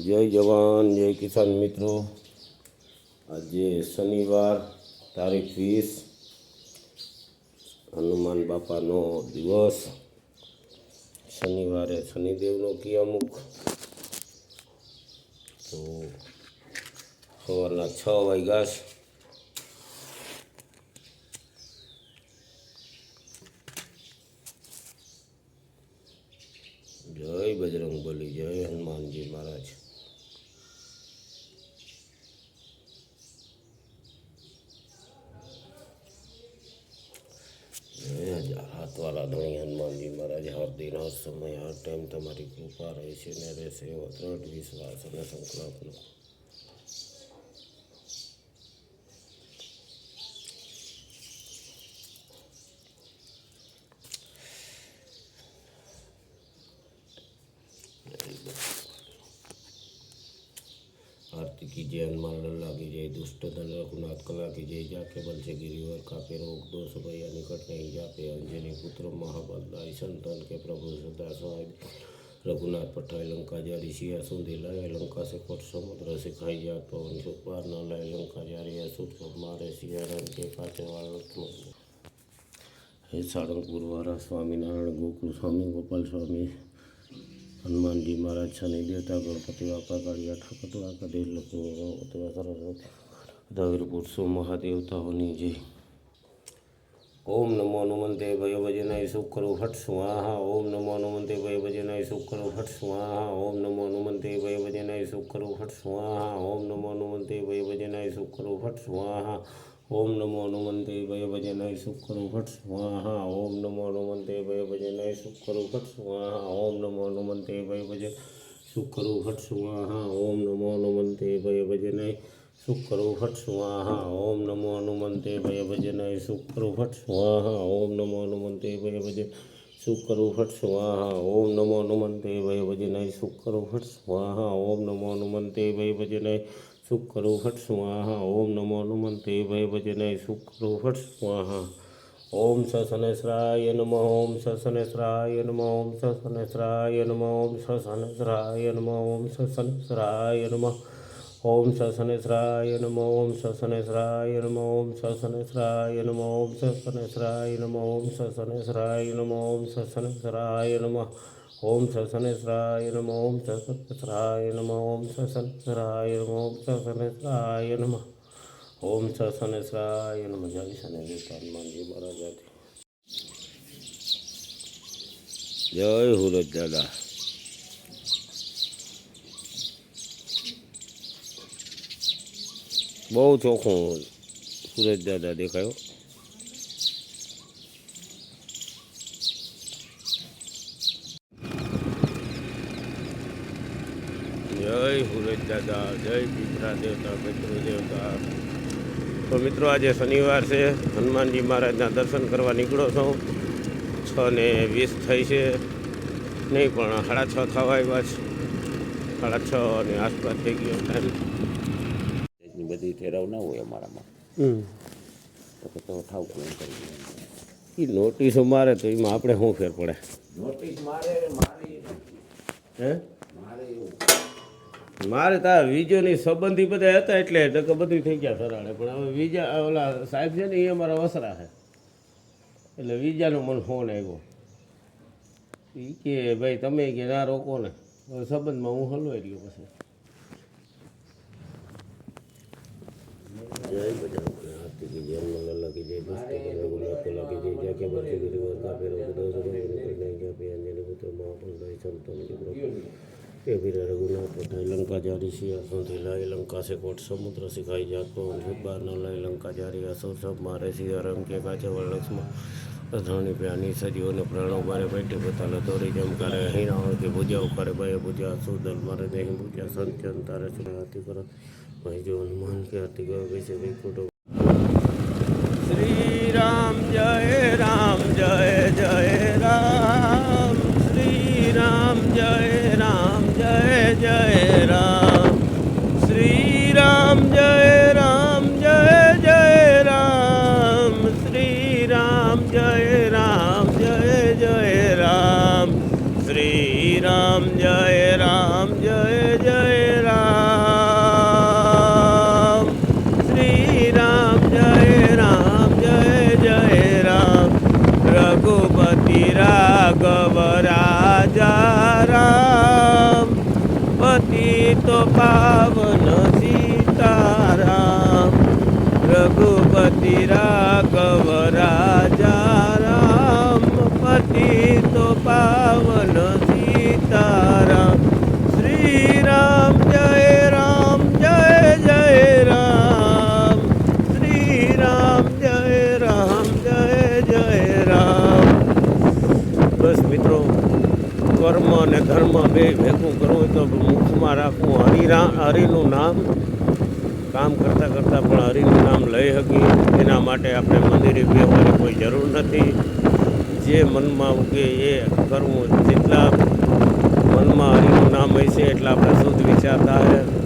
જય જવાન જય કિસાન મિત્રો। આજે શનિવાર તારીખ 20 હનુમાન બાપાનો દિવસ। શનિવારે શનિદેવનો કિયામુખ। તો સવારના 6 વાગ્યા છે। जय बजरंग बली, जय हनुमान जी महाराज। जय हजार हाथ वाला धनी हनुमान जी महाराज। हर दिन हर समय हर टाइम तमारी कृपा रहे ने रहेशे एवो दृढ़ विश्वास और संकल्प। आरती की जय, हनुमान लल्ला की जय, दुष्ट धन रघुनाथ कला की जय। जाके बल से गिरिवर कापे, रोग दोष भैया निकट नहीं जापे। अंजनी पुत्र महाबल दाई, संतन के प्रभु सदा सहाय। रघुनाथ पठाए लंका जारी, सिया सुंदी लाए लंका से कोट समुद्र से खाई जात। पवन सुख पार न लाए लंका जारी, असुर सब मारे सिया रन के काचे वाला। हे सारंगपुर वाला स्वामीनारायण गोकुल स्वामी गोपाल स्वामी हनुमान जी महाराज, शनि देवता गणपति बापा कालिया ठाकुर कदेश लक्ष्मी सरस्वती पुरुषो महादेवताओं जय। ओम नमो हनुमंते भय भजनाय सुख करो फट स्वाहा। ओम नमो हनुमंते भय भजनाय सुख करो फट स्वाहा। ओम नमो हनुमंते भय भजनाय सुख करो फट स्वाहा। ओम नमो हनुमंते भय भजनाय सुख करो फट स्वाहा। ओम नमो हनुमंते भय भजनाय सुख करो फट स्वाहा। ओम नमो हनुमंते भय भजनाय सुख करो फट स्वाहा। ओम नमो हनुमंते भय भजन सुख करो फट स्वाहा। ओम नमो हनुमंते भय भजनाय सुख करो फट स्वाहा। ओम नमो हनुमंते भय भजनाय सुख करो फट स्वाहा। ओम नमो हनुमंते भय भजन सुख करो फट स्वाहा। ओम नमो हनुमंते भय भजनाय सुख करो फट स्वाहा। ओम नमो हनुमंते भय भजनाय सुख करो फट स्वाहा। ओम नमो हनुमंते भय भजनाय सुख करो फट स्वाहा। ओम ससनेश्वराय नमः। ओम ससनेश्वराय नमः। ओम ससनेश्वराय नमः। ओम ससनेश्वराय नमः। ओम ससनेश्वराय नमः। ओम ससनेश्वराय नमः। ओम ससनेश्वराय नमः। ओम ससनेश्वराय नमः। ओम ससनेश्वराय नमः। ओम ससनेश्वराय नमः। ओम ससनेश्वराय नमः। ओम ससनेश्वराय नमः। ओम ससनेश्वराय नमः। ओम ससनेश्वराय नमः। ओम ससनेश्वराय नमः। ओम ससनेश्वराय नमः। जय शनि देवता हनुमान जी महाराज। जय हुरज दादा। बहुत चोखो सूरज दादा देखायो। जय सूरज दादा, जय पितरा देवता पितृ देवता। तो मित्रों आज शनिवार से हनुमान जी महाराज दर्शन करवा निकलो छो। 6:20 थई छे, नहीं पण 6:30 थवा आव्या छे। 6:30 ની આસપાસ થઈ ગયો ટાઈમ। બધી ઠેરાવ ના હોય અમારામાં તો ઠાવ કોઈ કરી એ નોટિસો મારે તો એમાં આપણે શું ફેર પડે? નોટિસ મારે મારી હે મારે એવું મારે તો આ વિજોની સંબંધી બધા હતા એટલે બધું થઈ ગયા સરાણે। પણ હવે વિજા ઓલા સાહેબ છે ને એ અમારા વસરા છે એટલે વિજાનો મને ફોન આવ્યો એ કે ભાઈ તમે કે ના રોકો ને હવે સંબંધમાં હું હલવાઈ રહ્યો પછી। जय बजरंग आरती की जय, हनुमान लल्ला की जय, दुष्ट रघुनाथ कला की जय। जाके बल से गिरिवर कापे, रोग दोष भय निकट नहीं जापे। अंजनी पुत्र महाबल दाई, संतन के प्रभु के वीर रघुनाथ पठाए लंका जारी, सिया सुंदी लाए लंका से कोट समुद्र सिखाई जात। पवन सुख बार न लाए लंका जारी, असुर सब मारे सिया रंग के काचे वर लक्ष्मण। अधाणी प्यानी सजीव ने प्राणों मारे, बैठे बताल दौरी जम करे। अहीं रावण की भुजा उखारे, भय भुजा असुदल मारे। देहि भुजा संचन तारे सुने हाथी कर भाई जो हनुमान के आरती गो वैसे वैकुंठ। श्री राम जय राम जय जय राम। श्री राम जय राम जय जय राम। श्री राम जय राम जय जय राम। श्री राम जय राम जय जय राम। श्री राम जय राम जय जय પતિતો પાવન સીતારામ રઘુપતિ રાઘવ રાજા રામ પતિતો પાવન સીતારામ શ્રી રામ જય રામ જય જય રામ શ્રી રામ જય રામ જય જય રામ. બસ મિત્રો, કર્મ અને ધર્મ બે ભેગું કરવું હોય તો મુખમાં રાખવું હરિનું નામ. કામ કરતાં કરતાં પણ હરિનું નામ લઈ શકીએ એના માટે આપણે મંદિરે બેસવાની કોઈ જરૂર નથી. જે મનમાં ઉગે એ કરવું. જેટલા મનમાં હરિનું નામ હોય છે એટલા આપણે શુદ્ધ વિચાર થાય.